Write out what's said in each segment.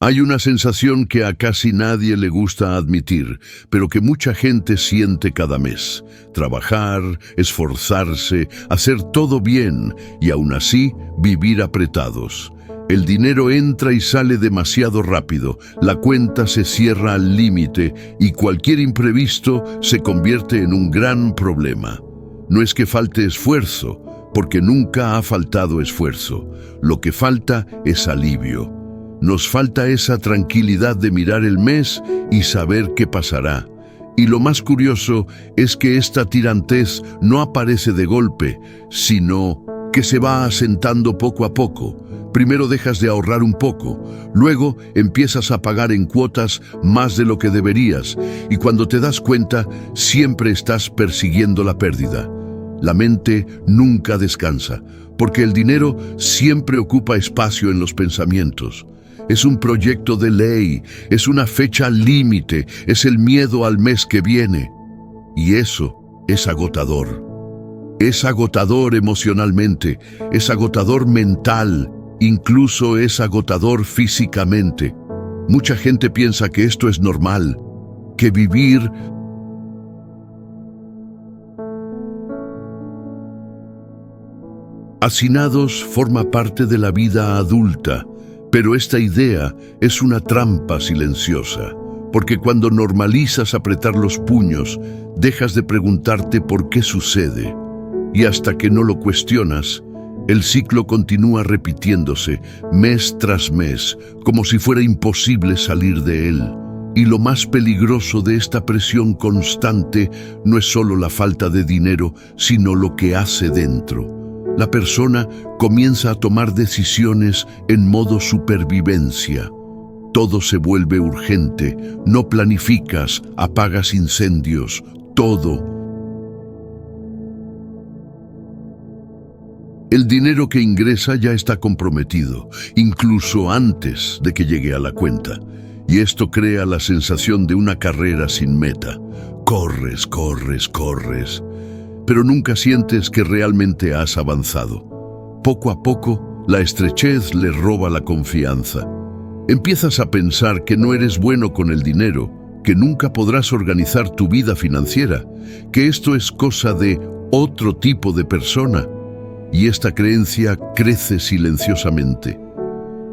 Hay una sensación que a casi nadie le gusta admitir, pero que mucha gente siente cada mes. Trabajar, esforzarse, hacer todo bien y aún así vivir apretados. El dinero entra y sale demasiado rápido, la cuenta se cierra al límite y cualquier imprevisto se convierte en un gran problema. No es que falte esfuerzo, porque nunca ha faltado esfuerzo. Lo que falta es alivio. Nos falta esa tranquilidad de mirar el mes y saber qué pasará. Y lo más curioso es que esta tirantez no aparece de golpe, sino que se va asentando poco a poco. Primero dejas de ahorrar un poco, luego empiezas a pagar en cuotas más de lo que deberías, y cuando te das cuenta, siempre estás persiguiendo la pérdida. La mente nunca descansa, porque el dinero siempre ocupa espacio en los pensamientos. Es un proyecto de ley, es una fecha límite, es el miedo al mes que viene. Y eso es agotador. Es agotador emocionalmente, es agotador mental, incluso es agotador físicamente. Mucha gente piensa que esto es normal, que vivir hacinados forma parte de la vida adulta, pero esta idea es una trampa silenciosa, porque cuando normalizas apretar los puños, dejas de preguntarte por qué sucede, y hasta que no lo cuestionas, el ciclo continúa repitiéndose mes tras mes, como si fuera imposible salir de él. Y lo más peligroso de esta presión constante no es solo la falta de dinero, sino lo que hace dentro. La persona comienza a tomar decisiones en modo supervivencia. Todo se vuelve urgente, no planificas, apagas incendios, todo. El dinero que ingresa ya está comprometido, incluso antes de que llegue a la cuenta. Y esto crea la sensación de una carrera sin meta. Corres, corres, corres, pero nunca sientes que realmente has avanzado. Poco a poco, la estrechez le roba la confianza. Empiezas a pensar que no eres bueno con el dinero, que nunca podrás organizar tu vida financiera, que esto es cosa de otro tipo de persona. Y esta creencia crece silenciosamente.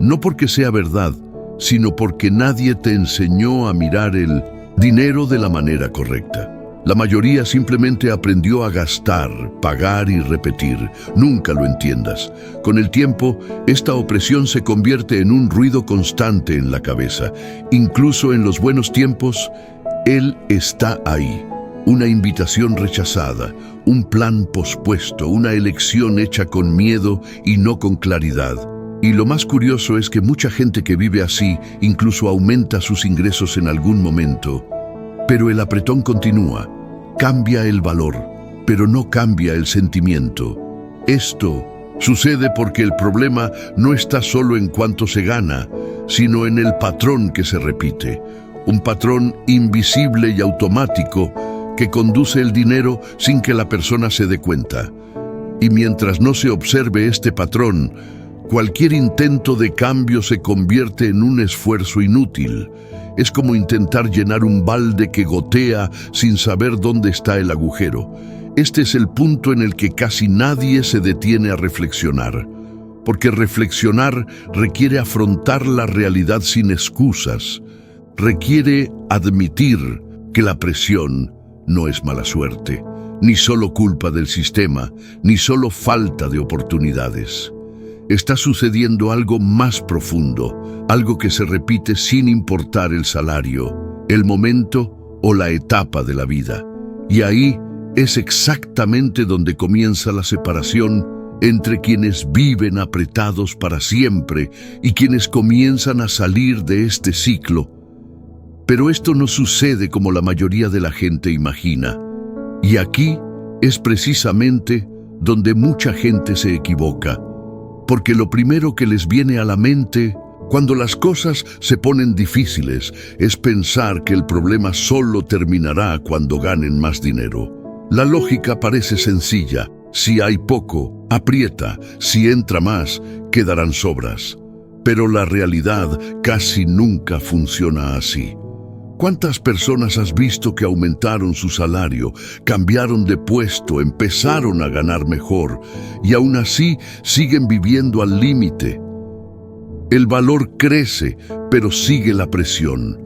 No porque sea verdad, sino porque nadie te enseñó a mirar el dinero de la manera correcta. La mayoría simplemente aprendió a gastar, pagar y repetir. Nunca lo entiendas. Con el tiempo, esta opresión se convierte en un ruido constante en la cabeza. Incluso en los buenos tiempos, él está ahí. Una invitación rechazada, un plan pospuesto, una elección hecha con miedo y no con claridad. Y lo más curioso es que mucha gente que vive así incluso aumenta sus ingresos en algún momento. Pero el apretón continúa. Cambia el valor, pero no cambia el sentimiento. Esto sucede porque el problema no está solo en cuánto se gana, sino en el patrón que se repite. Un patrón invisible y automático que conduce el dinero sin que la persona se dé cuenta. Y mientras no se observe este patrón, cualquier intento de cambio se convierte en un esfuerzo inútil. Es como intentar llenar un balde que gotea sin saber dónde está el agujero. Este es el punto en el que casi nadie se detiene a reflexionar, porque reflexionar requiere afrontar la realidad sin excusas, requiere admitir que la presión no es mala suerte, ni solo culpa del sistema, ni solo falta de oportunidades. Está sucediendo algo más profundo, algo que se repite sin importar el salario, el momento o la etapa de la vida. Y ahí es exactamente donde comienza la separación entre quienes viven apretados para siempre y quienes comienzan a salir de este ciclo. Pero esto no sucede como la mayoría de la gente imagina. Y aquí es precisamente donde mucha gente se equivoca. Porque lo primero que les viene a la mente cuando las cosas se ponen difíciles es pensar que el problema solo terminará cuando ganen más dinero. La lógica parece sencilla. Si hay poco, aprieta. Si entra más, quedarán sobras. Pero la realidad casi nunca funciona así. ¿Cuántas personas has visto que aumentaron su salario, cambiaron de puesto, empezaron a ganar mejor y aún así siguen viviendo al límite? El valor crece, pero sigue la presión.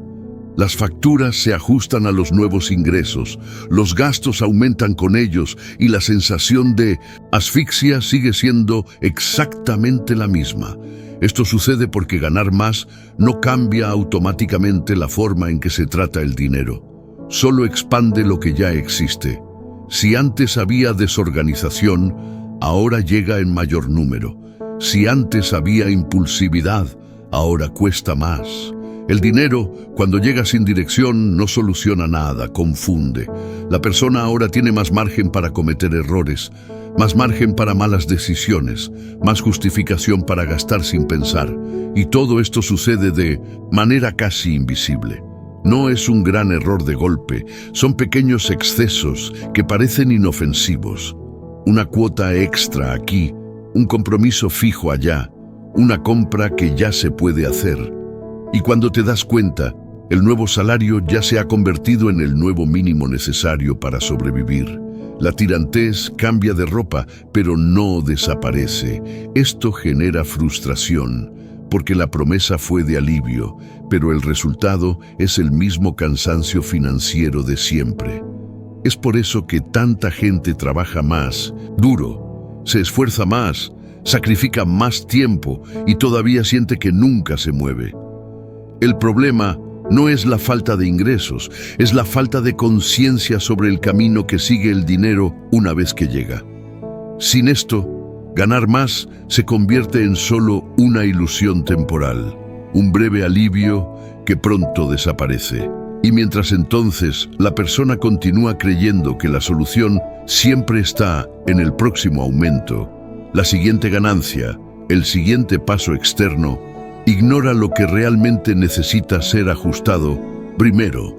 Las facturas se ajustan a los nuevos ingresos, los gastos aumentan con ellos y la sensación de asfixia sigue siendo exactamente la misma. Esto sucede porque ganar más no cambia automáticamente la forma en que se trata el dinero. Solo expande lo que ya existe. Si antes había desorganización, ahora llega en mayor número. Si antes había impulsividad, ahora cuesta más. El dinero, cuando llega sin dirección, no soluciona nada, confunde. La persona ahora tiene más margen para cometer errores, más margen para malas decisiones, más justificación para gastar sin pensar. Y todo esto sucede de manera casi invisible. No es un gran error de golpe, son pequeños excesos que parecen inofensivos. Una cuota extra aquí, un compromiso fijo allá, una compra que ya se puede hacer. Y cuando te das cuenta, el nuevo salario ya se ha convertido en el nuevo mínimo necesario para sobrevivir. La tirantez cambia de ropa, pero no desaparece. Esto genera frustración, porque la promesa fue de alivio, pero el resultado es el mismo cansancio financiero de siempre. Es por eso que tanta gente trabaja más, duro, se esfuerza más, sacrifica más tiempo y todavía siente que nunca se mueve. El problema no es la falta de ingresos, es la falta de conciencia sobre el camino que sigue el dinero una vez que llega. Sin esto, ganar más se convierte en solo una ilusión temporal, un breve alivio que pronto desaparece. Y mientras entonces la persona continúa creyendo que la solución siempre está en el próximo aumento, la siguiente ganancia, el siguiente paso externo, ignora lo que realmente necesita ser ajustado primero.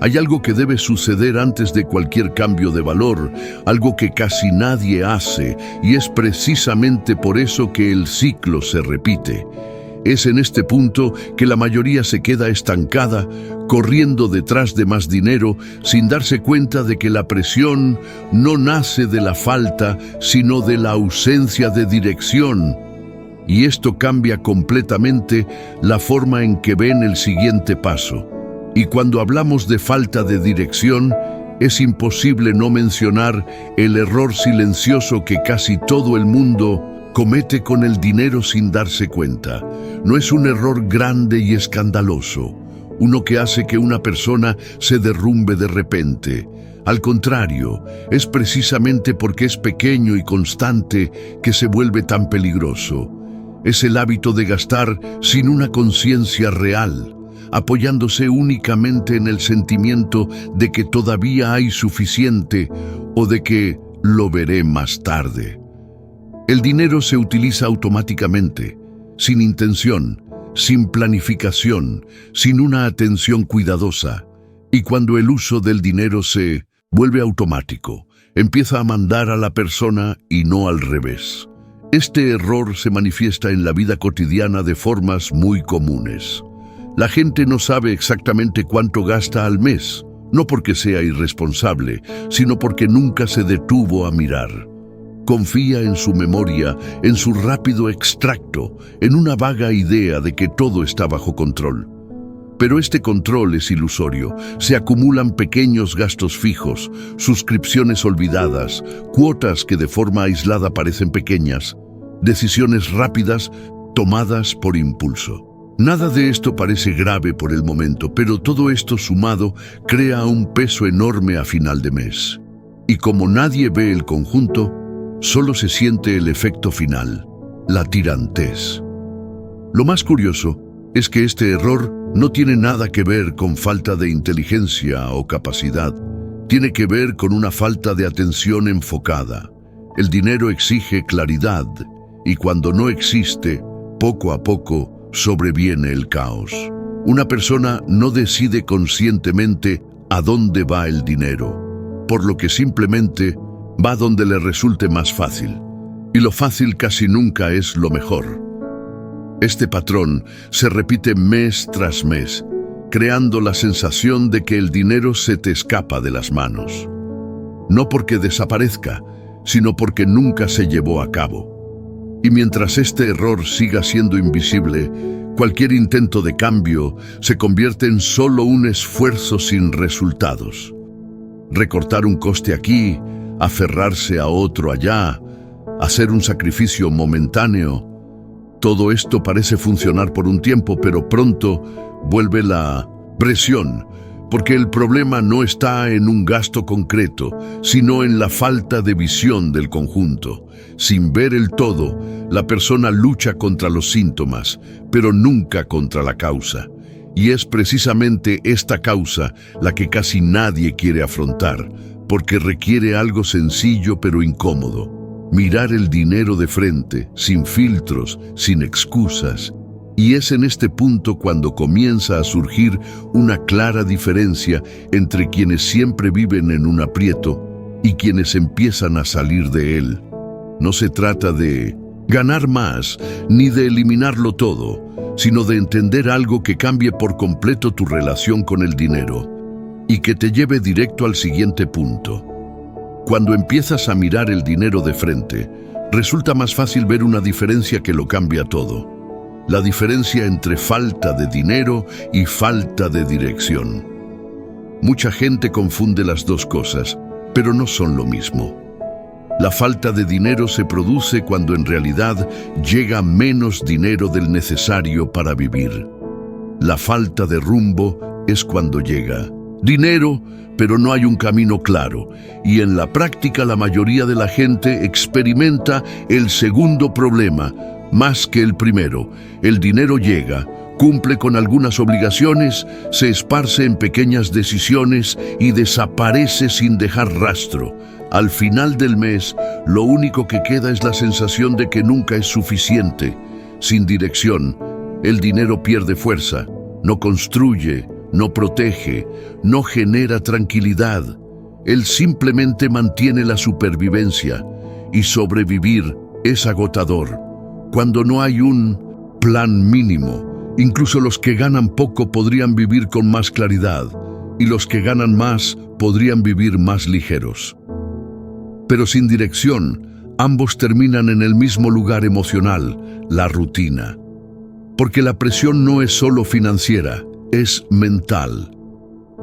Hay algo que debe suceder antes de cualquier cambio de valor, algo que casi nadie hace, y es precisamente por eso que el ciclo se repite. Es en este punto que la mayoría se queda estancada, corriendo detrás de más dinero, sin darse cuenta de que la presión no nace de la falta, sino de la ausencia de dirección. Y esto cambia completamente la forma en que ven el siguiente paso. Y cuando hablamos de falta de dirección, es imposible no mencionar el error silencioso que casi todo el mundo comete con el dinero sin darse cuenta. No es un error grande y escandaloso, uno que hace que una persona se derrumbe de repente. Al contrario, es precisamente porque es pequeño y constante que se vuelve tan peligroso. Es el hábito de gastar sin una conciencia real, apoyándose únicamente en el sentimiento de que todavía hay suficiente o de que lo veré más tarde. El dinero se utiliza automáticamente, sin intención, sin planificación, sin una atención cuidadosa. Y cuando el uso del dinero se vuelve automático, empieza a mandar a la persona y no al revés. Este error se manifiesta en la vida cotidiana de formas muy comunes. La gente no sabe exactamente cuánto gasta al mes, no porque sea irresponsable, sino porque nunca se detuvo a mirar. Confía en su memoria, en su rápido extracto, en una vaga idea de que todo está bajo control. Pero este control es ilusorio. Se acumulan pequeños gastos fijos, suscripciones olvidadas, cuotas que de forma aislada parecen pequeñas, decisiones rápidas tomadas por impulso. Nada de esto parece grave por el momento, pero todo esto sumado crea un peso enorme a final de mes. Y como nadie ve el conjunto, solo se siente el efecto final, la tirantez. Lo más curioso es que este error no tiene nada que ver con falta de inteligencia o capacidad. Tiene que ver con una falta de atención enfocada. El dinero exige claridad, y cuando no existe, poco a poco sobreviene el caos. Una persona no decide conscientemente a dónde va el dinero, por lo que simplemente va donde le resulte más fácil. Y lo fácil casi nunca es lo mejor. Este patrón se repite mes tras mes, creando la sensación de que el dinero se te escapa de las manos. No porque desaparezca, sino porque nunca se llevó a cabo. Y mientras este error siga siendo invisible, cualquier intento de cambio se convierte en solo un esfuerzo sin resultados. Recortar un coste aquí, aferrarse a otro allá, hacer un sacrificio momentáneo. Todo esto parece funcionar por un tiempo, pero pronto vuelve la presión, porque el problema no está en un gasto concreto, sino en la falta de visión del conjunto. Sin ver el todo, la persona lucha contra los síntomas, pero nunca contra la causa. Y es precisamente esta causa la que casi nadie quiere afrontar, porque requiere algo sencillo pero incómodo. Mirar el dinero de frente, sin filtros, sin excusas. Y es en este punto cuando comienza a surgir una clara diferencia entre quienes siempre viven en un aprieto y quienes empiezan a salir de él. No se trata de ganar más ni de eliminarlo todo, sino de entender algo que cambie por completo tu relación con el dinero y que te lleve directo al siguiente punto. Cuando empiezas a mirar el dinero de frente, resulta más fácil ver una diferencia que lo cambia todo. La diferencia entre falta de dinero y falta de dirección. Mucha gente confunde las dos cosas, pero no son lo mismo. La falta de dinero se produce cuando en realidad llega menos dinero del necesario para vivir. La falta de rumbo es cuando llega dinero, pero no hay un camino claro, y en la práctica la mayoría de la gente experimenta el segundo problema, más que el primero. El dinero llega, cumple con algunas obligaciones, se esparce en pequeñas decisiones y desaparece sin dejar rastro. Al final del mes, lo único que queda es la sensación de que nunca es suficiente. Sin dirección, el dinero pierde fuerza, no construye, no protege, no genera tranquilidad. Él simplemente mantiene la supervivencia, y sobrevivir es agotador. Cuando no hay un plan mínimo, incluso los que ganan poco podrían vivir con más claridad, y los que ganan más podrían vivir más ligeros. Pero sin dirección, ambos terminan en el mismo lugar emocional, la rutina. Porque la presión no es solo financiera, es mental.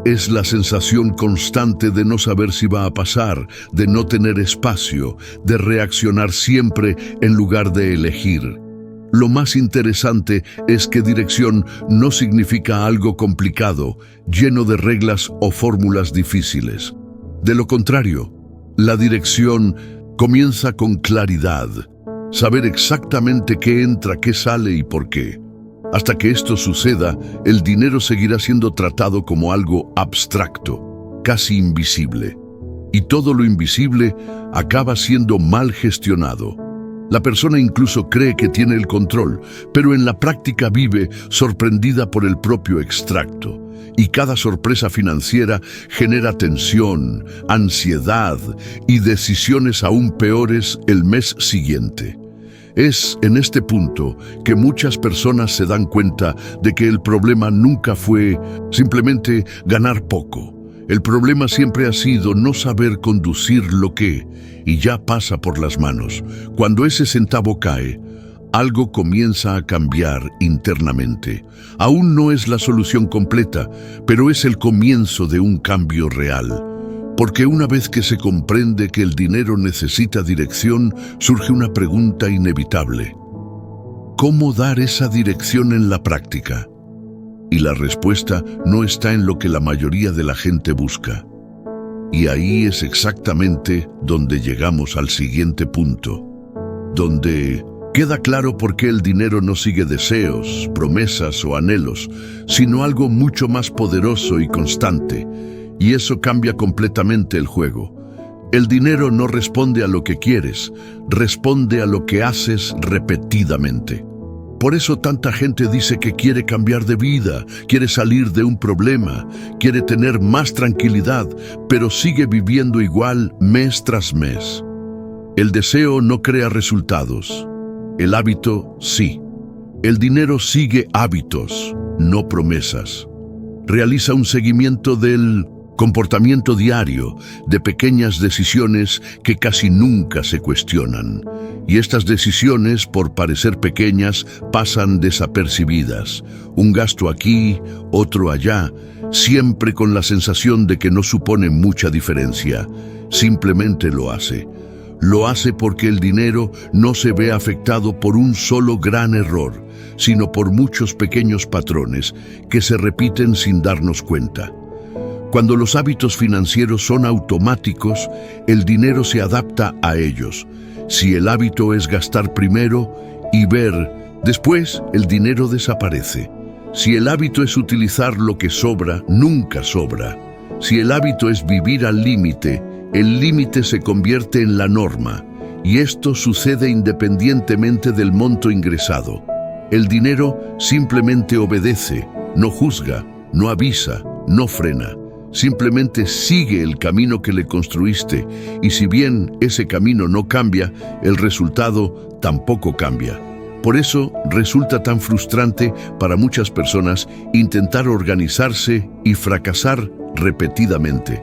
Es la sensación constante de no saber si va a pasar, de no tener espacio, de reaccionar siempre en lugar de elegir. Lo más interesante es que dirección no significa algo complicado, lleno de reglas o fórmulas difíciles. De lo contrario, la dirección comienza con claridad, saber exactamente qué entra, qué sale y por qué. Hasta que esto suceda, el dinero seguirá siendo tratado como algo abstracto, casi invisible. Y todo lo invisible acaba siendo mal gestionado. La persona incluso cree que tiene el control, pero en la práctica vive sorprendida por el propio extracto. Y cada sorpresa financiera genera tensión, ansiedad y decisiones aún peores el mes siguiente. Es en este punto que muchas personas se dan cuenta de que el problema nunca fue simplemente ganar poco. El problema siempre ha sido no saber conducir lo que, y ya pasa por las manos. Cuando ese centavo cae, algo comienza a cambiar internamente. Aún no es la solución completa, pero es el comienzo de un cambio real. Porque una vez que se comprende que el dinero necesita dirección, surge una pregunta inevitable. ¿Cómo dar esa dirección en la práctica? Y la respuesta no está en lo que la mayoría de la gente busca. Y ahí es exactamente donde llegamos al siguiente punto, donde queda claro por qué el dinero no sigue deseos, promesas o anhelos, sino algo mucho más poderoso y constante. Y eso cambia completamente el juego. El dinero no responde a lo que quieres, responde a lo que haces repetidamente. Por eso tanta gente dice que quiere cambiar de vida, quiere salir de un problema, quiere tener más tranquilidad, pero sigue viviendo igual mes tras mes. El deseo no crea resultados, el hábito sí. El dinero sigue hábitos, no promesas. Realiza un seguimiento del comportamiento diario, de pequeñas decisiones que casi nunca se cuestionan. Y estas decisiones, por parecer pequeñas, pasan desapercibidas. Un gasto aquí, otro allá, siempre con la sensación de que no supone mucha diferencia. Simplemente lo hace. Lo hace porque el dinero no se ve afectado por un solo gran error, sino por muchos pequeños patrones que se repiten sin darnos cuenta. Cuando los hábitos financieros son automáticos, el dinero se adapta a ellos. Si el hábito es gastar primero y ver, después el dinero desaparece. Si el hábito es utilizar lo que sobra, nunca sobra. Si el hábito es vivir al límite, el límite se convierte en la norma, y esto sucede independientemente del monto ingresado. El dinero simplemente obedece, no juzga, no avisa, no frena. Simplemente sigue el camino que le construiste, y si bien ese camino no cambia, el resultado tampoco cambia. Por eso resulta tan frustrante para muchas personas intentar organizarse y fracasar repetidamente.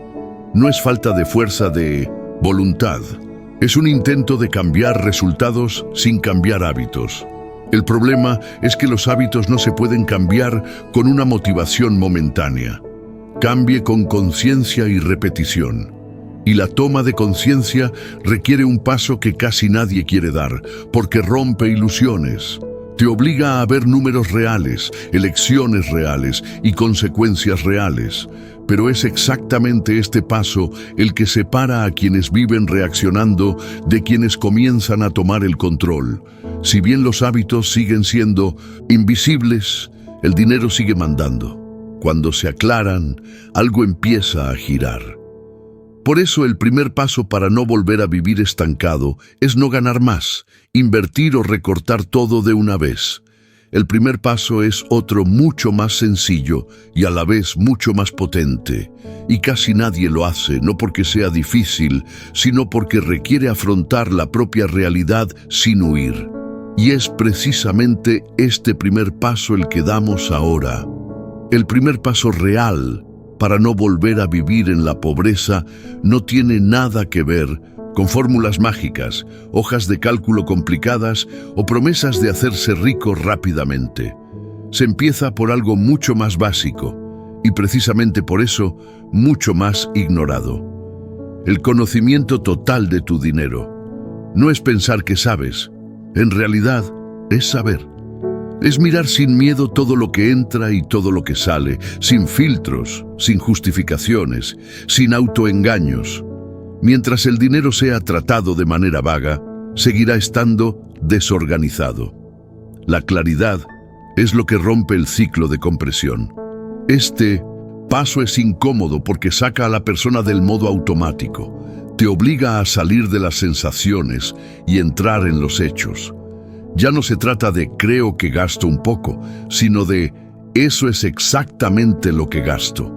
No es falta de fuerza de voluntad, es un intento de cambiar resultados sin cambiar hábitos. El problema es que los hábitos no se pueden cambiar con una motivación momentánea. Cambie con conciencia y repetición. Y la toma de conciencia requiere un paso que casi nadie quiere dar, porque rompe ilusiones. Te obliga a ver números reales, elecciones reales y consecuencias reales. Pero es exactamente este paso el que separa a quienes viven reaccionando de quienes comienzan a tomar el control. Si bien los hábitos siguen siendo invisibles, el dinero sigue mandando. Cuando se aclaran, algo empieza a girar. Por eso el primer paso para no volver a vivir estancado es no ganar más, invertir o recortar todo de una vez. El primer paso es otro mucho más sencillo y a la vez mucho más potente. Y casi nadie lo hace, no porque sea difícil, sino porque requiere afrontar la propia realidad sin huir. Y es precisamente este primer paso el que damos ahora. El primer paso real para no volver a vivir en la pobreza no tiene nada que ver con fórmulas mágicas, hojas de cálculo complicadas o promesas de hacerse rico rápidamente. Se empieza por algo mucho más básico y precisamente por eso mucho más ignorado. El conocimiento total de tu dinero. No es pensar que sabes, en realidad es saber. Es mirar sin miedo todo lo que entra y todo lo que sale, sin filtros, sin justificaciones, sin autoengaños. Mientras el dinero sea tratado de manera vaga, seguirá estando desorganizado. La claridad es lo que rompe el ciclo de compresión. Este paso es incómodo porque saca a la persona del modo automático, te obliga a salir de las sensaciones y entrar en los hechos. Ya no se trata de creo que gasto un poco, sino de eso es exactamente lo que gasto.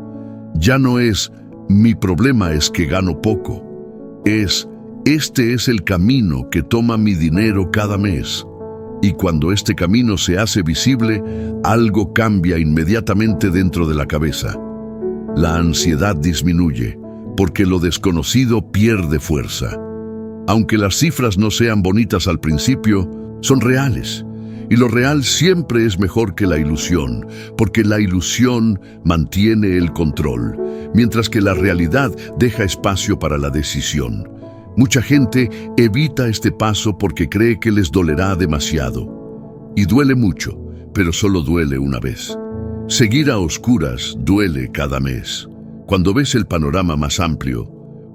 Ya no es mi problema es que gano poco. Este es el camino que toma mi dinero cada mes. Y cuando este camino se hace visible, algo cambia inmediatamente dentro de la cabeza. La ansiedad disminuye, porque lo desconocido pierde fuerza. Aunque las cifras no sean bonitas al principio, son reales. Y lo real siempre es mejor que la ilusión, porque la ilusión mantiene el control, mientras que la realidad deja espacio para la decisión. Mucha gente evita este paso porque cree que les dolerá demasiado. Y duele mucho, pero solo duele una vez. Seguir a oscuras duele cada mes. Cuando ves el panorama más amplio,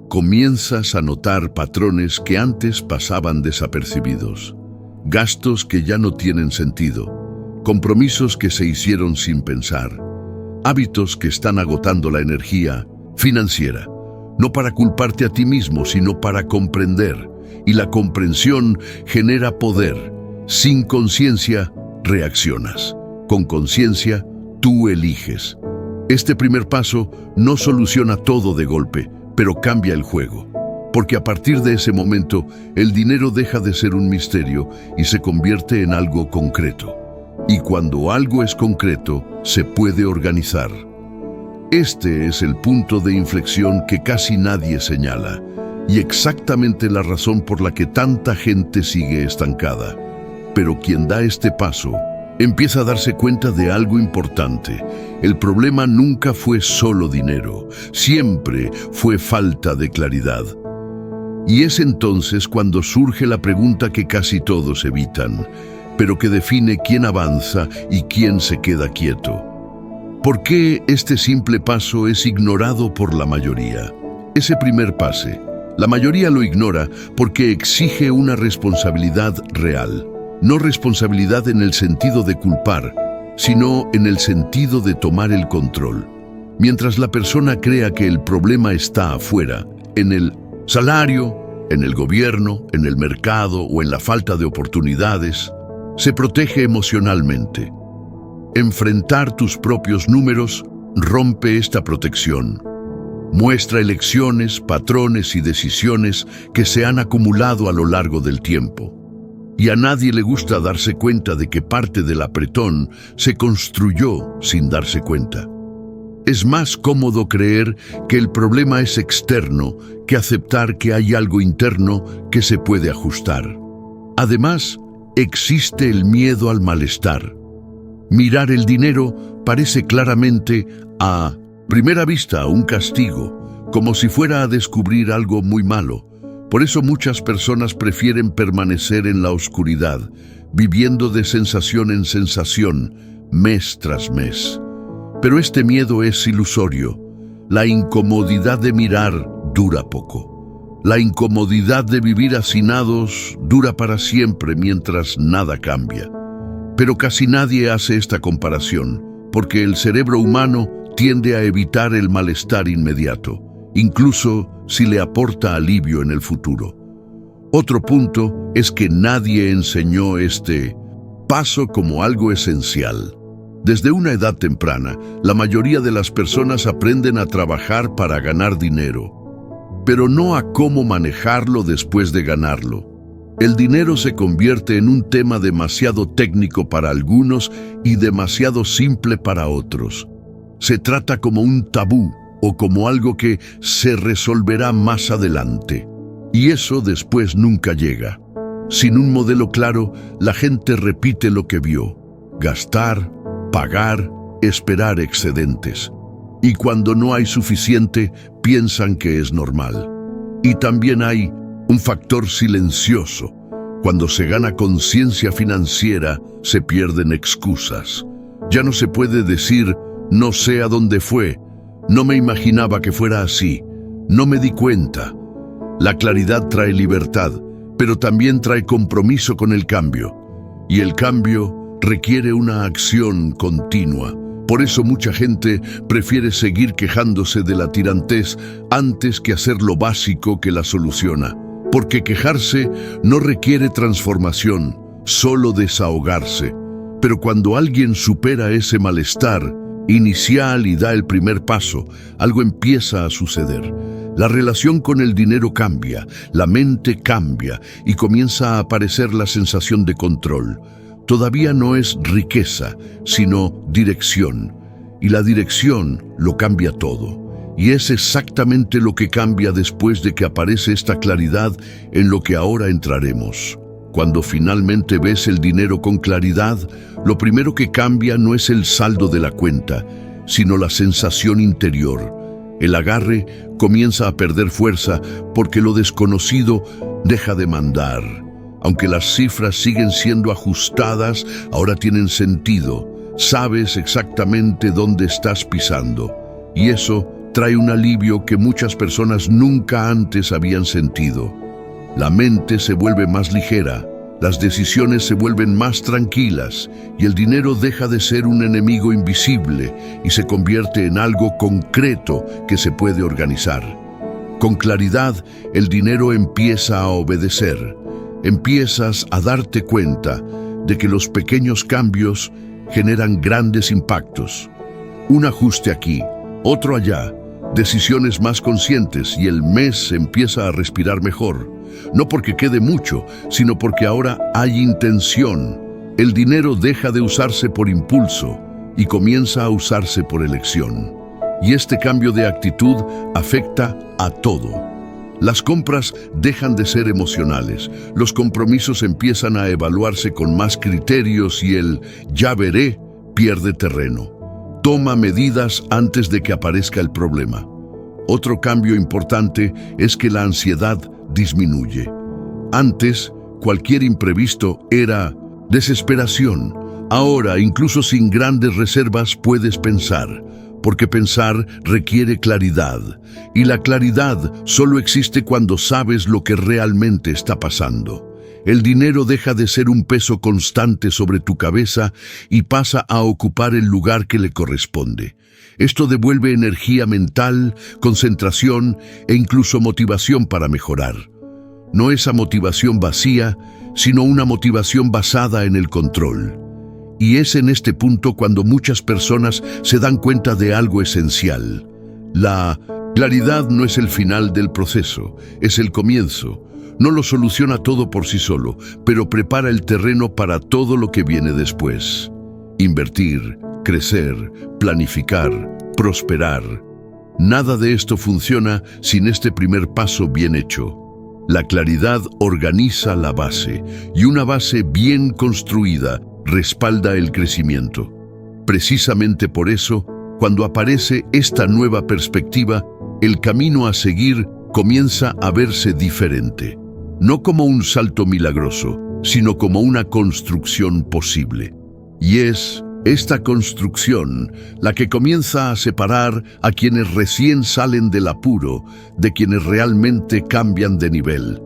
comienzas a notar patrones que antes pasaban desapercibidos. Gastos que ya no tienen sentido, compromisos que se hicieron sin pensar, hábitos que están agotando la energía financiera, no para culparte a ti mismo, sino para comprender, y la comprensión genera poder. Sin conciencia, reaccionas. Con conciencia, tú eliges. Este primer paso no soluciona todo de golpe, pero cambia el juego. Porque a partir de ese momento, el dinero deja de ser un misterio y se convierte en algo concreto. y cuando algo es concreto, se puede organizar. Este es el punto de inflexión que casi nadie señala, y exactamente la razón por la que tanta gente sigue estancada. Pero quien da este paso, empieza a darse cuenta de algo importante. El problema nunca fue solo dinero, siempre fue falta de claridad. Y es entonces cuando surge la pregunta que casi todos evitan, pero que define quién avanza y quién se queda quieto. ¿Por qué este simple paso es ignorado por la mayoría? Ese primer pase, la mayoría lo ignora porque exige una responsabilidad real. No responsabilidad en el sentido de culpar, sino en el sentido de tomar el control. Mientras la persona crea que el problema está afuera, en el salario, en el gobierno, en el mercado o en la falta de oportunidades, se protege emocionalmente. Enfrentar tus propios números rompe esta protección. Muestra elecciones, patrones y decisiones que se han acumulado a lo largo del tiempo. Y a nadie le gusta darse cuenta de que parte del apretón se construyó sin darse cuenta. Es más cómodo creer que el problema es externo que aceptar que hay algo interno que se puede ajustar. Además, existe el miedo al malestar. Mirar el dinero parece claramente, a primera vista, un castigo, como si fuera a descubrir algo muy malo. Por eso muchas personas prefieren permanecer en la oscuridad, viviendo de sensación en sensación, mes tras mes. Pero este miedo es ilusorio. La incomodidad de mirar dura poco. La incomodidad de vivir hacinados dura para siempre mientras nada cambia. Pero casi nadie hace esta comparación, porque el cerebro humano tiende a evitar el malestar inmediato, incluso si le aporta alivio en el futuro. Otro punto es que nadie enseñó este paso como algo esencial. Desde una edad temprana, la mayoría de las personas aprenden a trabajar para ganar dinero, pero no a cómo manejarlo después de ganarlo. El dinero se convierte en un tema demasiado técnico para algunos y demasiado simple para otros. Se trata como un tabú o como algo que se resolverá más adelante. Y eso después nunca llega. Sin un modelo claro, la gente repite lo que vio: gastar, pagar, esperar excedentes. Y cuando no hay suficiente, piensan que es normal. Y también hay un factor silencioso. Cuando se gana conciencia financiera, se pierden excusas. Ya no se puede decir, no sé a dónde fue, no me imaginaba que fuera así, no me di cuenta. La claridad trae libertad, pero también trae compromiso con el cambio. Y el cambio requiere una acción continua. Por eso mucha gente prefiere seguir quejándose de la tirantez antes que hacer lo básico que la soluciona. Porque quejarse no requiere transformación, solo desahogarse. Pero cuando alguien supera ese malestar inicial y da el primer paso, algo empieza a suceder. La relación con el dinero cambia, la mente cambia y comienza a aparecer la sensación de control. Todavía no es riqueza, sino dirección. Y la dirección lo cambia todo. Y es exactamente lo que cambia después de que aparece esta claridad en lo que ahora entraremos. Cuando finalmente ves el dinero con claridad, lo primero que cambia no es el saldo de la cuenta, sino la sensación interior. El agarre comienza a perder fuerza porque lo desconocido deja de mandar. Aunque las cifras siguen siendo ajustadas, ahora tienen sentido. Sabes exactamente dónde estás pisando. Y eso trae un alivio que muchas personas nunca antes habían sentido. La mente se vuelve más ligera, las decisiones se vuelven más tranquilas y el dinero deja de ser un enemigo invisible y se convierte en algo concreto que se puede organizar. Con claridad, el dinero empieza a obedecer. Empiezas a darte cuenta de que los pequeños cambios generan grandes impactos. Un ajuste aquí, otro allá, decisiones más conscientes y el mes empieza a respirar mejor. No porque quede mucho, sino porque ahora hay intención. el dinero deja de usarse por impulso y comienza a usarse por elección. Y este cambio de actitud afecta a todo. Las compras dejan de ser emocionales, los compromisos empiezan a evaluarse con más criterios y el "ya veré" pierde terreno. Toma medidas antes de que aparezca el problema. Otro cambio importante es que la ansiedad disminuye. Antes, cualquier imprevisto era desesperación. Ahora, incluso sin grandes reservas, puedes pensar, porque pensar requiere claridad, y la claridad solo existe cuando sabes lo que realmente está pasando. El dinero deja de ser un peso constante sobre tu cabeza y pasa a ocupar el lugar que le corresponde. Esto devuelve energía mental, concentración e incluso motivación para mejorar. No esa motivación vacía, sino una motivación basada en el control. Y es en este punto cuando muchas personas se dan cuenta de algo esencial. La claridad no es el final del proceso, es el comienzo. No lo soluciona todo por sí solo, pero prepara el terreno para todo lo que viene después. Invertir, crecer, planificar, prosperar. Nada de esto funciona sin este primer paso bien hecho. La claridad organiza la base, y una base bien construida respalda el crecimiento. Precisamente por eso, cuando aparece esta nueva perspectiva, el camino a seguir comienza a verse diferente. No como un salto milagroso, sino como una construcción posible. Y es esta construcción la que comienza a separar a quienes recién salen del apuro de quienes realmente cambian de nivel.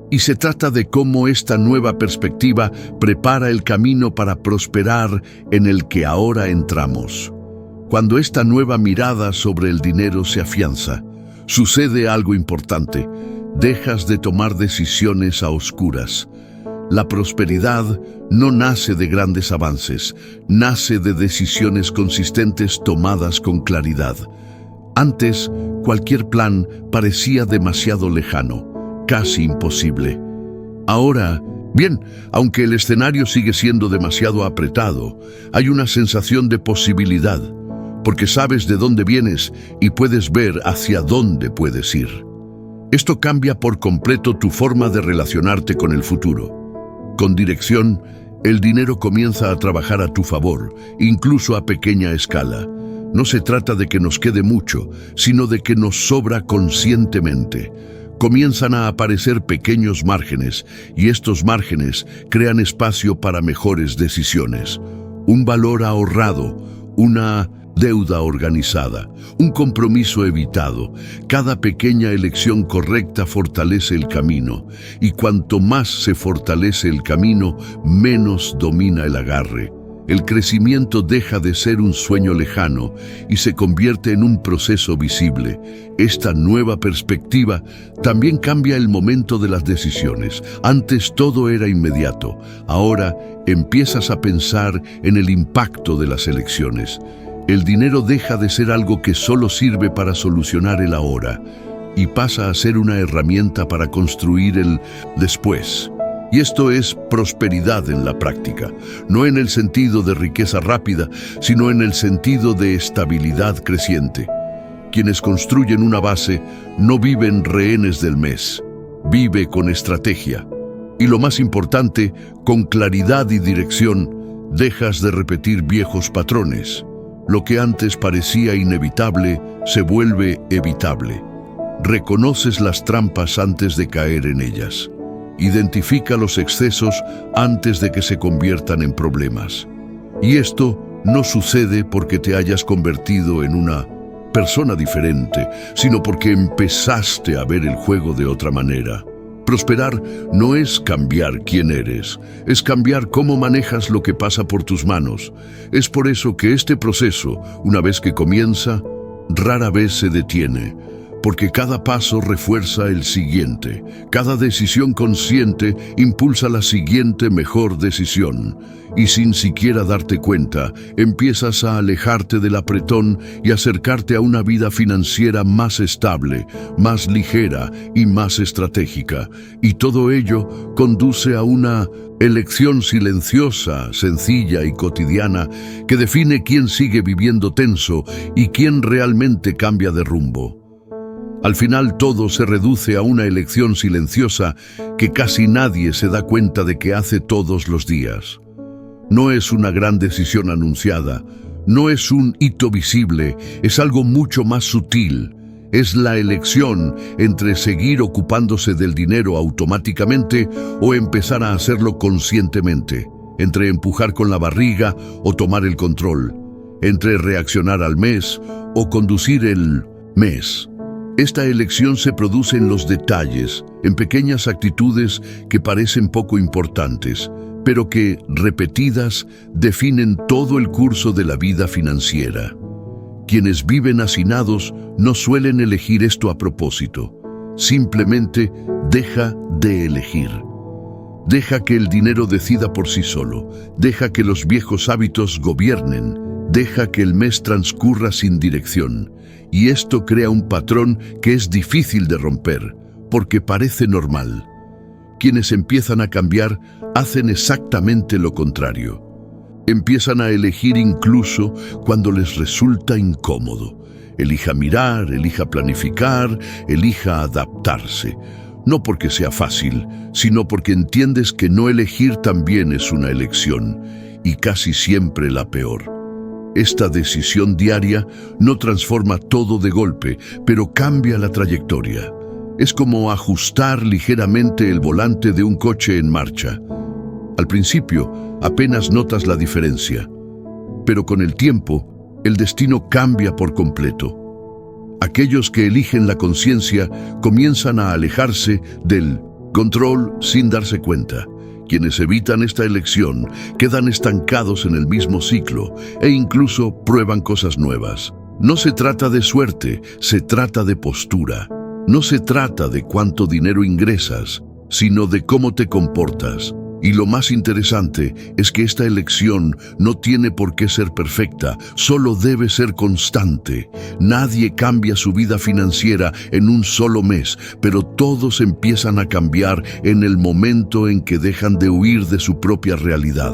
Y se trata de cómo esta nueva perspectiva prepara el camino para prosperar en el que ahora entramos. Cuando esta nueva mirada sobre el dinero se afianza, sucede algo importante. Dejas de tomar decisiones a oscuras. La prosperidad no nace de grandes avances, nace de decisiones consistentes tomadas con claridad. Antes, cualquier plan parecía demasiado lejano, casi imposible. Ahora, bien, aunque el escenario sigue siendo demasiado apretado, hay una sensación de posibilidad, porque sabes de dónde vienes y puedes ver hacia dónde puedes ir. Esto cambia por completo tu forma de relacionarte con el futuro. Con dirección, el dinero comienza a trabajar a tu favor, incluso a pequeña escala. No se trata de que nos quede mucho, sino de que nos sobra conscientemente. Comienzan a aparecer pequeños márgenes, y estos márgenes crean espacio para mejores decisiones. Un valor ahorrado, una deuda organizada, un compromiso evitado. Cada pequeña elección correcta fortalece el camino, y cuanto más se fortalece el camino, menos domina el agarre. El crecimiento deja de ser un sueño lejano y se convierte en un proceso visible. Esta nueva perspectiva también cambia el momento de las decisiones. Antes todo era inmediato. Ahora empiezas a pensar en el impacto de las elecciones. El dinero deja de ser algo que solo sirve para solucionar el ahora y pasa a ser una herramienta para construir el después. Y esto es prosperidad en la práctica, no en el sentido de riqueza rápida, sino en el sentido de estabilidad creciente. Quienes construyen una base no viven rehenes del mes, vive con estrategia. Y lo más importante, con claridad y dirección, dejas de repetir viejos patrones. Lo que antes parecía inevitable se vuelve evitable. Reconoces las trampas antes de caer en ellas. Identifica los excesos antes de que se conviertan en problemas. Y esto no sucede porque te hayas convertido en una persona diferente, sino porque empezaste a ver el juego de otra manera. Prosperar no es cambiar quién eres, es cambiar cómo manejas lo que pasa por tus manos. Es por eso que este proceso, una vez que comienza, rara vez se detiene, porque cada paso refuerza el siguiente. Cada decisión consciente impulsa la siguiente mejor decisión. Y sin siquiera darte cuenta, empiezas a alejarte del apretón y acercarte a una vida financiera más estable, más ligera y más estratégica. Y todo ello conduce a una elección silenciosa, sencilla y cotidiana que define quién sigue viviendo tenso y quién realmente cambia de rumbo. Al final todo se reduce a una elección silenciosa que casi nadie se da cuenta de que hace todos los días. No es una gran decisión anunciada, no es un hito visible, es algo mucho más sutil. Es la elección entre seguir ocupándose del dinero automáticamente o empezar a hacerlo conscientemente, entre empujar con la barriga o tomar el control, entre reaccionar al mes o conducir el mes. Esta elección se produce en los detalles, en pequeñas actitudes que parecen poco importantes, pero que, repetidas, definen todo el curso de la vida financiera. Quienes viven hacinados no suelen elegir esto a propósito. Simplemente deja de elegir. Deja que el dinero decida por sí solo. Deja que los viejos hábitos gobiernen. Deja que el mes transcurra sin dirección. Y esto crea un patrón que es difícil de romper, porque parece normal. Quienes empiezan a cambiar hacen exactamente lo contrario. Empiezan a elegir incluso cuando les resulta incómodo. Elija mirar, elija planificar, elija adaptarse. No porque sea fácil, sino porque entiendes que no elegir también es una elección, y casi siempre la peor. Esta decisión diaria no transforma todo de golpe, pero cambia la trayectoria. Es como ajustar ligeramente el volante de un coche en marcha. Al principio, apenas notas la diferencia, pero con el tiempo, el destino cambia por completo. Aquellos que eligen la conciencia comienzan a alejarse del control sin darse cuenta. Quienes evitan esta elección quedan estancados en el mismo ciclo e incluso prueban cosas nuevas. No se trata de suerte, se trata de postura. No se trata de cuánto dinero ingresas, sino de cómo te comportas. Y lo más interesante es que esta elección no tiene por qué ser perfecta, solo debe ser constante. Nadie cambia su vida financiera en un solo mes, pero todos empiezan a cambiar en el momento en que dejan de huir de su propia realidad.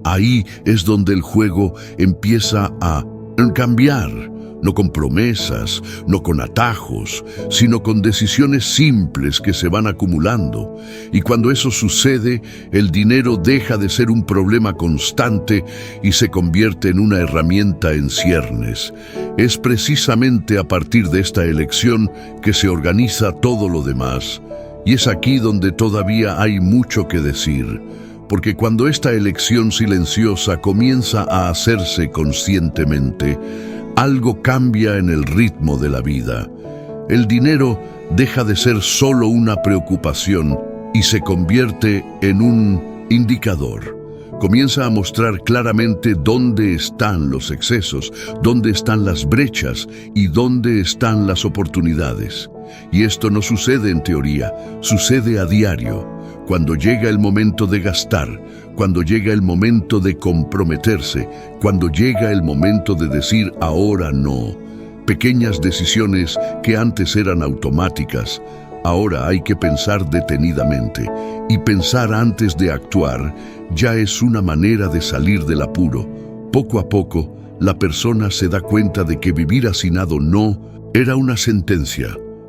Ahí es donde el juego empieza a cambiar. No con promesas, no con atajos, sino con decisiones simples que se van acumulando. Y cuando eso sucede, el dinero deja de ser un problema constante y se convierte en una herramienta en ciernes. Es precisamente a partir de esta elección que se organiza todo lo demás. Y es aquí donde todavía hay mucho que decir. Porque cuando esta elección silenciosa comienza a hacerse conscientemente, algo cambia en el ritmo de la vida. El dinero deja de ser solo una preocupación y se convierte en un indicador. Comienza a mostrar claramente dónde están los excesos, dónde están las brechas y dónde están las oportunidades. Y esto no sucede en teoría, sucede a diario. Cuando llega el momento de gastar, cuando llega el momento de comprometerse, cuando llega el momento de decir ahora no. Pequeñas decisiones que antes eran automáticas, ahora hay que pensar detenidamente. Y pensar antes de actuar ya es una manera de salir del apuro. Poco a poco, la persona se da cuenta de que vivir hacinado no era una sentencia,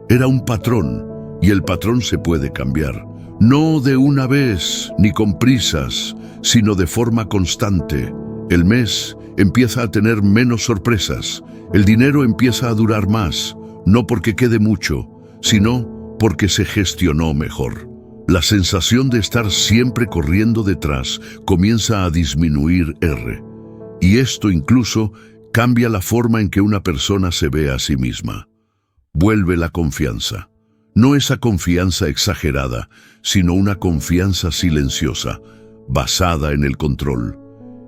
era un patrón, y el patrón se puede cambiar. No de una vez, ni con prisas, sino de forma constante. El mes empieza a tener menos sorpresas. El dinero empieza a durar más, no porque quede mucho, sino porque se gestionó mejor. La sensación de estar siempre corriendo detrás comienza a disminuir R. Y esto incluso cambia la forma en que una persona se ve a sí misma. Vuelve la confianza. No esa confianza exagerada, sino una confianza silenciosa, basada en el control.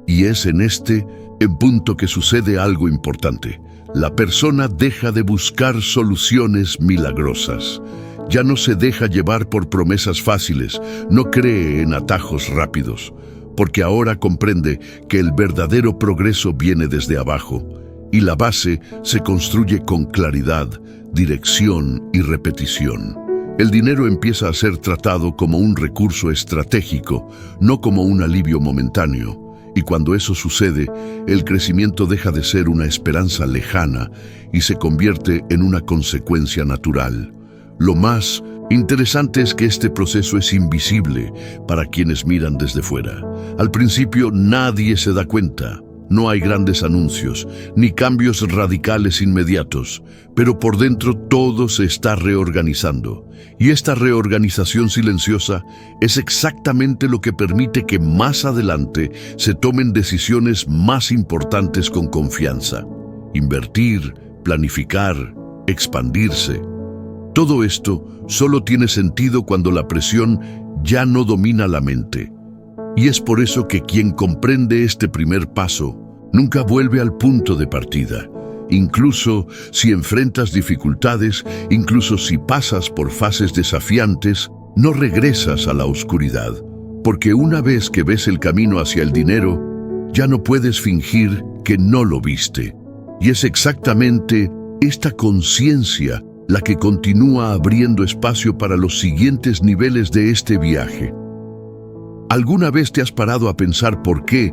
Y es en punto que sucede algo importante. la persona deja de buscar soluciones milagrosas. Ya no se deja llevar por promesas fáciles, no cree en atajos rápidos, porque ahora comprende que el verdadero progreso viene desde abajo, y la base se construye con claridad, dirección y repetición. El dinero empieza a ser tratado como un recurso estratégico, no como un alivio momentáneo. Y cuando eso sucede, el crecimiento deja de ser una esperanza lejana y se convierte en una consecuencia natural. Lo más interesante es que este proceso es invisible para quienes miran desde fuera. Al principio nadie se da cuenta. No hay grandes anuncios, ni cambios radicales inmediatos, pero por dentro todo se está reorganizando. Y esta reorganización silenciosa es exactamente lo que permite que más adelante se tomen decisiones más importantes con confianza. Invertir, planificar, expandirse. Todo esto solo tiene sentido cuando la presión ya no domina la mente. Y es por eso que quien comprende este primer paso nunca vuelve al punto de partida. Incluso si enfrentas dificultades, incluso si pasas por fases desafiantes, no regresas a la oscuridad. Porque una vez que ves el camino hacia el dinero, ya no puedes fingir que no lo viste. Y es exactamente esta conciencia la que continúa abriendo espacio para los siguientes niveles de este viaje. ¿Alguna vez te has parado a pensar por qué,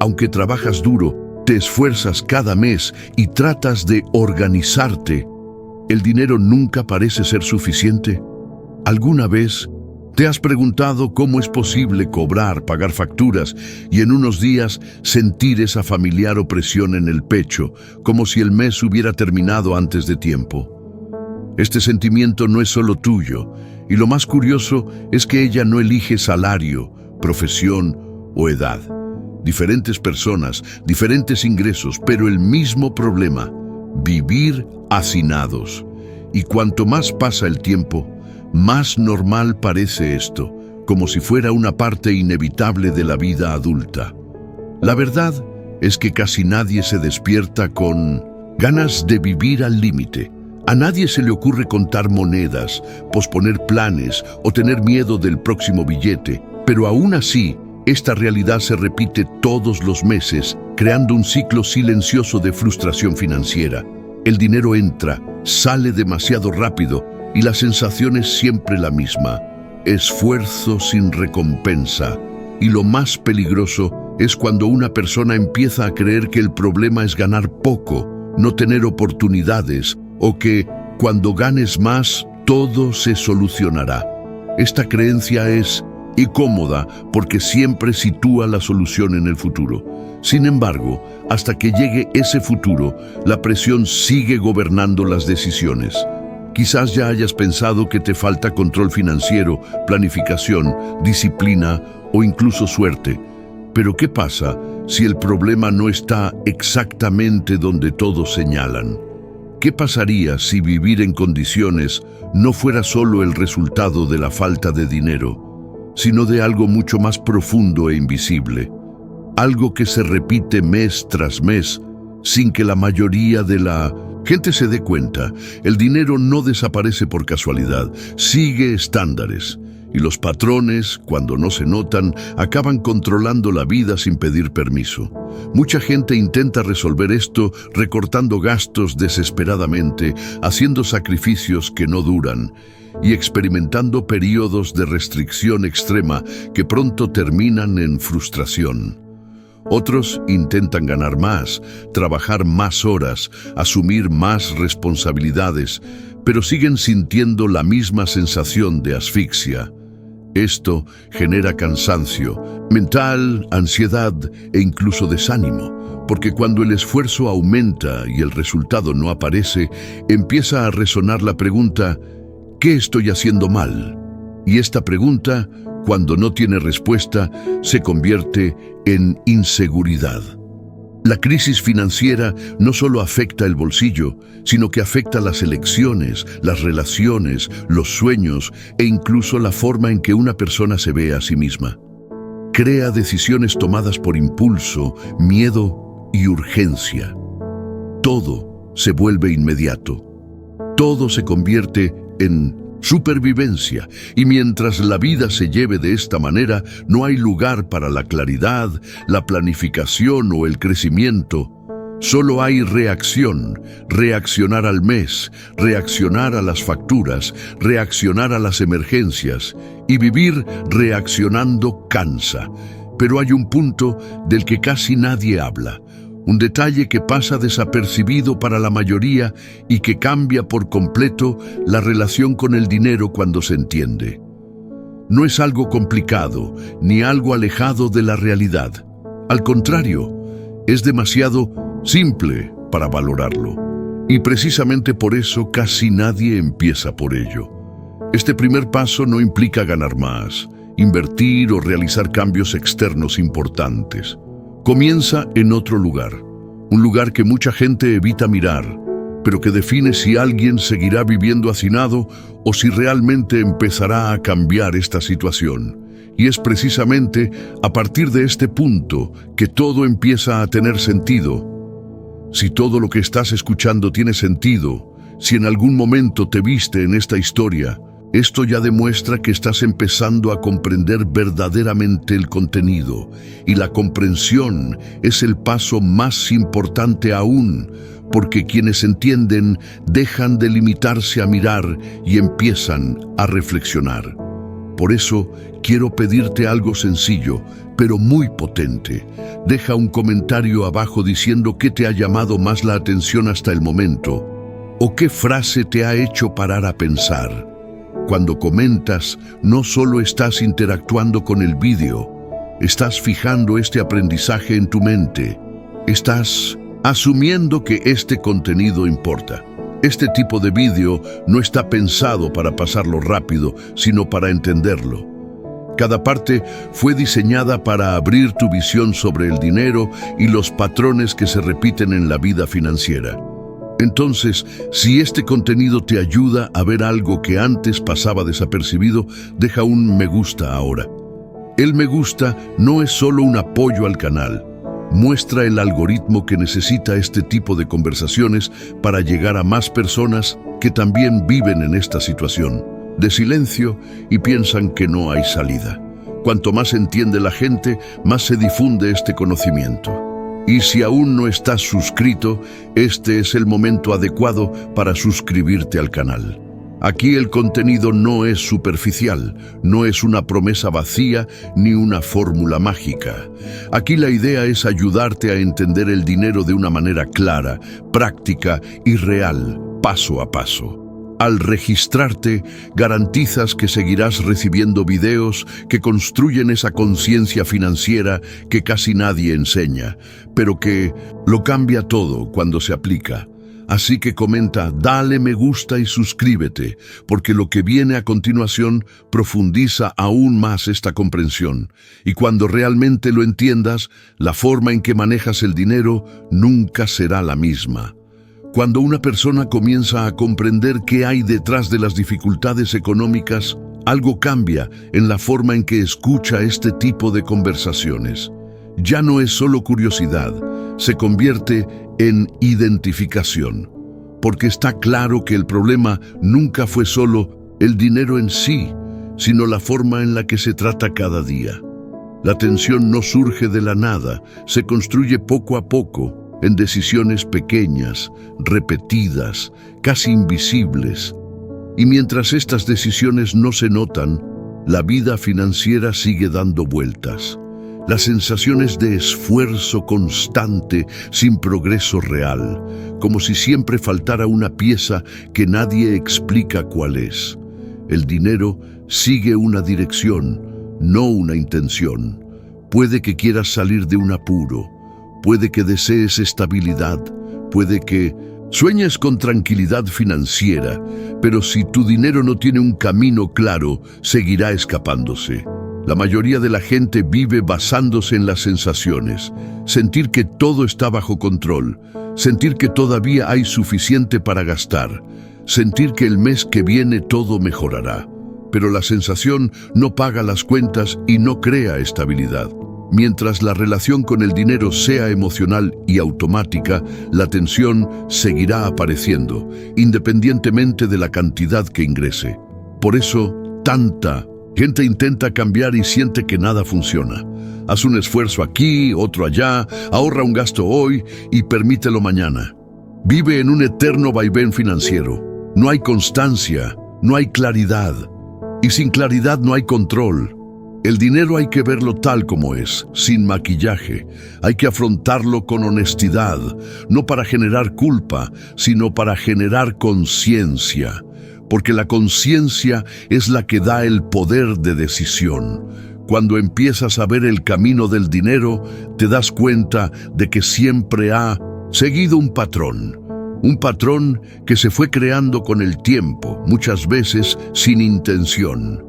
aunque trabajas duro, te esfuerzas cada mes y tratas de organizarte, el dinero nunca parece ser suficiente? ¿Alguna vez te has preguntado cómo es posible cobrar, pagar facturas y en unos días sentir esa familiar opresión en el pecho, como si el mes hubiera terminado antes de tiempo? Este sentimiento no es solo tuyo, y lo más curioso es que ella no elige salario, profesión o edad. Diferentes personas, diferentes ingresos, pero el mismo problema: vivir hacinados. Y cuanto más pasa el tiempo, más normal parece esto, como si fuera una parte inevitable de la vida adulta. La verdad es que casi nadie se despierta con ganas de vivir al límite. A nadie se le ocurre contar monedas, posponer planes o tener miedo del próximo billete, pero aún así, esta realidad se repite todos los meses, creando un ciclo silencioso de frustración financiera. El dinero entra, sale demasiado rápido y la sensación es siempre la misma: esfuerzo sin recompensa. Y lo más peligroso es cuando una persona empieza a creer que el problema es ganar poco, no tener oportunidades, o que cuando ganes más, todo se solucionará. Esta creencia es incómoda porque siempre sitúa la solución en el futuro. Sin embargo, hasta que llegue ese futuro, la presión sigue gobernando las decisiones. Quizás ya hayas pensado que te falta control financiero, planificación, disciplina o incluso suerte. Pero ¿qué pasa si el problema no está exactamente donde todos señalan? ¿Qué pasaría si vivir en condiciones no fuera solo el resultado de la falta de dinero, sino de algo mucho más profundo e invisible? Algo que se repite mes tras mes, sin que la mayoría de la gente se dé cuenta. El dinero no desaparece por casualidad, sigue estándares. Y los patrones, cuando no se notan, acaban controlando la vida sin pedir permiso. Mucha gente intenta resolver esto recortando gastos desesperadamente, haciendo sacrificios que no duran y experimentando periodos de restricción extrema que pronto terminan en frustración. Otros intentan ganar más, trabajar más horas, asumir más responsabilidades, pero siguen sintiendo la misma sensación de asfixia. Esto genera cansancio mental, ansiedad e incluso desánimo, porque cuando el esfuerzo aumenta y el resultado no aparece, empieza a resonar la pregunta: ¿qué estoy haciendo mal? Y esta pregunta, cuando no tiene respuesta, se convierte en inseguridad. La crisis financiera no solo afecta el bolsillo, sino que afecta las elecciones, las relaciones, los sueños e incluso la forma en que una persona se ve a sí misma. Crea decisiones tomadas por impulso, miedo y urgencia. Todo se vuelve inmediato. Todo se convierte en supervivencia, y mientras la vida se lleve de esta manera, no hay lugar para la claridad, la planificación o el crecimiento. Solo hay reacción, reaccionar al mes, reaccionar a las facturas, reaccionar a las emergencias, y vivir reaccionando cansa. Pero hay un punto del que casi nadie habla, un detalle que pasa desapercibido para la mayoría y que cambia por completo la relación con el dinero cuando se entiende. No es algo complicado, ni algo alejado de la realidad. Al contrario, es demasiado simple para valorarlo. Y precisamente por eso casi nadie empieza por ello. Este primer paso no implica ganar más, invertir o realizar cambios externos importantes. Comienza en otro lugar, un lugar que mucha gente evita mirar, pero que define si alguien seguirá viviendo hacinado o si realmente empezará a cambiar esta situación. Y es precisamente a partir de este punto que todo empieza a tener sentido. Si todo lo que estás escuchando tiene sentido, si en algún momento te viste en esta historia, esto ya demuestra que estás empezando a comprender verdaderamente el contenido, y la comprensión es el paso más importante aún, porque quienes entienden dejan de limitarse a mirar y empiezan a reflexionar. Por eso quiero pedirte algo sencillo, pero muy potente. Deja un comentario abajo diciendo qué te ha llamado más la atención hasta el momento, o qué frase te ha hecho parar a pensar. Cuando comentas, no solo estás interactuando con el vídeo, estás fijando este aprendizaje en tu mente. Estás asumiendo que este contenido importa. Este tipo de vídeo no está pensado para pasarlo rápido, sino para entenderlo. Cada parte fue diseñada para abrir tu visión sobre el dinero y los patrones que se repiten en la vida financiera. Entonces, si este contenido te ayuda a ver algo que antes pasaba desapercibido, deja un me gusta ahora. El me gusta no es solo un apoyo al canal. Muestra el algoritmo que necesita este tipo de conversaciones para llegar a más personas que también viven en esta situación de silencio y piensan que no hay salida. Cuanto más entiende la gente, más se difunde este conocimiento. Y si aún no estás suscrito, este es el momento adecuado para suscribirte al canal. Aquí el contenido no es superficial, no es una promesa vacía ni una fórmula mágica. Aquí la idea es ayudarte a entender el dinero de una manera clara, práctica y real, paso a paso. Al registrarte, garantizas que seguirás recibiendo videos que construyen esa conciencia financiera que casi nadie enseña, pero que lo cambia todo cuando se aplica. Así que comenta, dale me gusta y suscríbete, porque lo que viene a continuación profundiza aún más esta comprensión. Y cuando realmente lo entiendas, la forma en que manejas el dinero nunca será la misma. Cuando una persona comienza a comprender qué hay detrás de las dificultades económicas, algo cambia en la forma en que escucha este tipo de conversaciones. Ya no es solo curiosidad, se convierte en identificación, porque está claro que el problema nunca fue solo el dinero en sí, sino la forma en la que se trata cada día. La tensión no surge de la nada, se construye poco a poco, en decisiones pequeñas, repetidas, casi invisibles. Y mientras estas decisiones no se notan, la vida financiera sigue dando vueltas. Las sensaciones de esfuerzo constante sin progreso real, como si siempre faltara una pieza que nadie explica cuál es. El dinero sigue una dirección, no una intención. Puede que quieras salir de un apuro, puede que desees estabilidad, puede que sueñes con tranquilidad financiera, pero si tu dinero no tiene un camino claro, seguirá escapándose. La mayoría de la gente vive basándose en las sensaciones, sentir que todo está bajo control, sentir que todavía hay suficiente para gastar, sentir que el mes que viene todo mejorará. Pero la sensación no paga las cuentas y no crea estabilidad. Mientras la relación con el dinero sea emocional y automática, la tensión seguirá apareciendo, independientemente de la cantidad que ingrese. Por eso, tanta gente intenta cambiar y siente que nada funciona. Haz un esfuerzo aquí, otro allá, ahorra un gasto hoy y permítelo mañana. Vive en un eterno vaivén financiero. No hay constancia, no hay claridad. Y sin claridad no hay control. El dinero hay que verlo tal como es, sin maquillaje. Hay que afrontarlo con honestidad, no para generar culpa, sino para generar conciencia. Porque la conciencia es la que da el poder de decisión. Cuando empiezas a ver el camino del dinero, te das cuenta de que siempre ha seguido un patrón que se fue creando con el tiempo, muchas veces sin intención.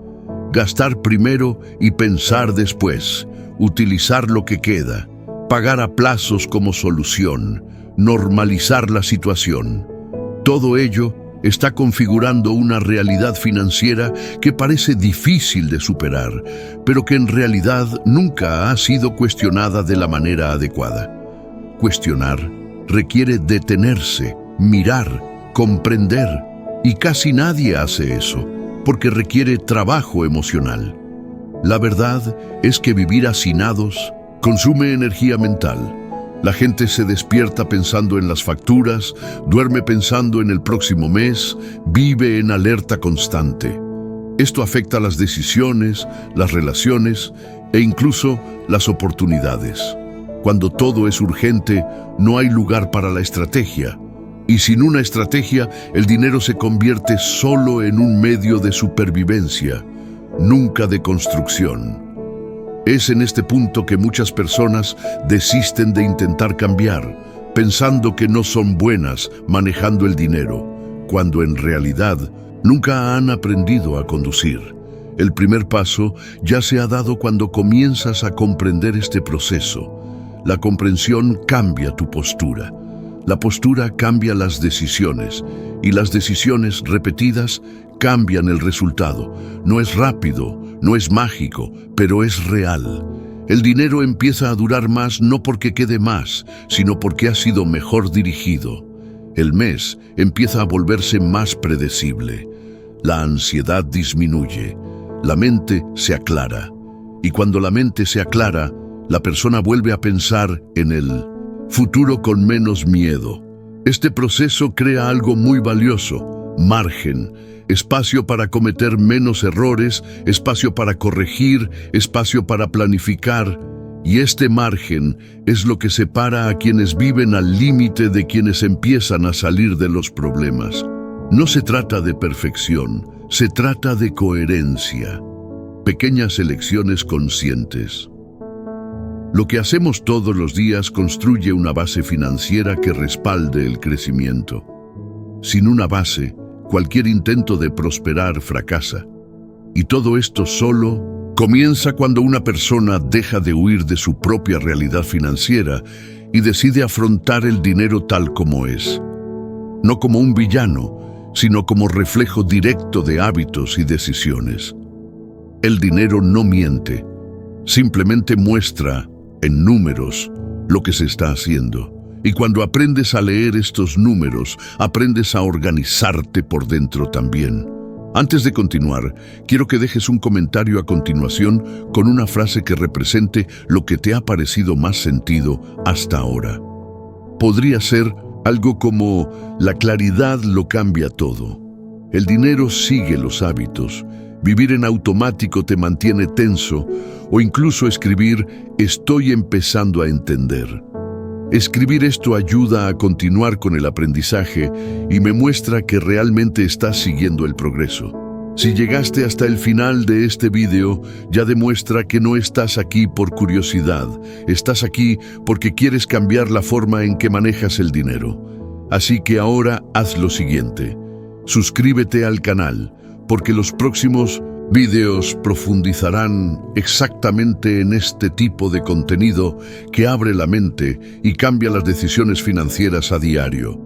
Gastar primero y pensar después, utilizar lo que queda, pagar a plazos como solución, normalizar la situación. Todo ello está configurando una realidad financiera que parece difícil de superar, pero que en realidad nunca ha sido cuestionada de la manera adecuada. Cuestionar requiere detenerse, mirar, comprender, y casi nadie hace eso, porque requiere trabajo emocional. La verdad es que vivir hacinados consume energía mental. La gente se despierta pensando en las facturas, duerme pensando en el próximo mes, vive en alerta constante. Esto afecta las decisiones, las relaciones e incluso las oportunidades. Cuando todo es urgente, no hay lugar para la estrategia. Y sin una estrategia, el dinero se convierte solo en un medio de supervivencia, nunca de construcción. Es en este punto que muchas personas desisten de intentar cambiar, pensando que no son buenas manejando el dinero, cuando en realidad nunca han aprendido a conducir. El primer paso ya se ha dado cuando comienzas a comprender este proceso. La comprensión cambia tu postura. La postura cambia las decisiones, y las decisiones repetidas cambian el resultado. No es rápido, no es mágico, pero es real. El dinero empieza a durar más no porque quede más, sino porque ha sido mejor dirigido. El mes empieza a volverse más predecible. La ansiedad disminuye. La mente se aclara. Y cuando la mente se aclara, la persona vuelve a pensar en el futuro con menos miedo. Este proceso crea algo muy valioso: margen, espacio para cometer menos errores, espacio para corregir, espacio para planificar. Y este margen es lo que separa a quienes viven al límite de quienes empiezan a salir de los problemas. No se trata de perfección, se trata de coherencia. Pequeñas elecciones conscientes. Lo que hacemos todos los días construye una base financiera que respalde el crecimiento. Sin una base, cualquier intento de prosperar fracasa. Y todo esto solo comienza cuando una persona deja de huir de su propia realidad financiera y decide afrontar el dinero tal como es. No como un villano, sino como reflejo directo de hábitos y decisiones. El dinero no miente, simplemente muestra en números lo que se está haciendo. Y cuando aprendes a leer estos números, aprendes a organizarte por dentro también. Antes de continuar, quiero que dejes un comentario a continuación con una frase que represente lo que te ha parecido más sentido hasta ahora. Podría ser algo como: la claridad lo cambia todo. El dinero sigue los hábitos. Vivir en automático te mantiene tenso, o incluso escribir: estoy empezando a entender. Escribir esto ayuda a continuar con el aprendizaje y me muestra que realmente estás siguiendo el progreso. Si llegaste hasta el final de este video, ya demuestra que no estás aquí por curiosidad, estás aquí porque quieres cambiar la forma en que manejas el dinero. Así que ahora haz lo siguiente: suscríbete al canal, porque los próximos videos profundizarán exactamente en este tipo de contenido que abre la mente y cambia las decisiones financieras a diario.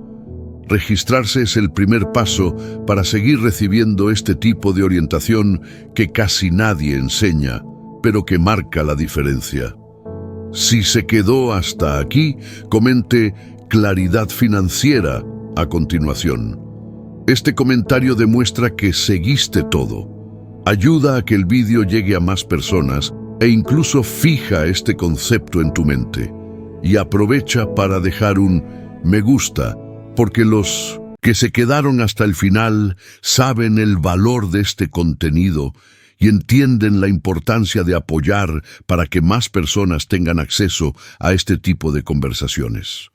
Registrarse es el primer paso para seguir recibiendo este tipo de orientación que casi nadie enseña, pero que marca la diferencia. Si se quedó hasta aquí, comente claridad financiera a continuación. Este comentario demuestra que seguiste todo. Ayuda a que el vídeo llegue a más personas e incluso fija este concepto en tu mente. Y aprovecha para dejar un me gusta, porque los que se quedaron hasta el final saben el valor de este contenido y entienden la importancia de apoyar para que más personas tengan acceso a este tipo de conversaciones.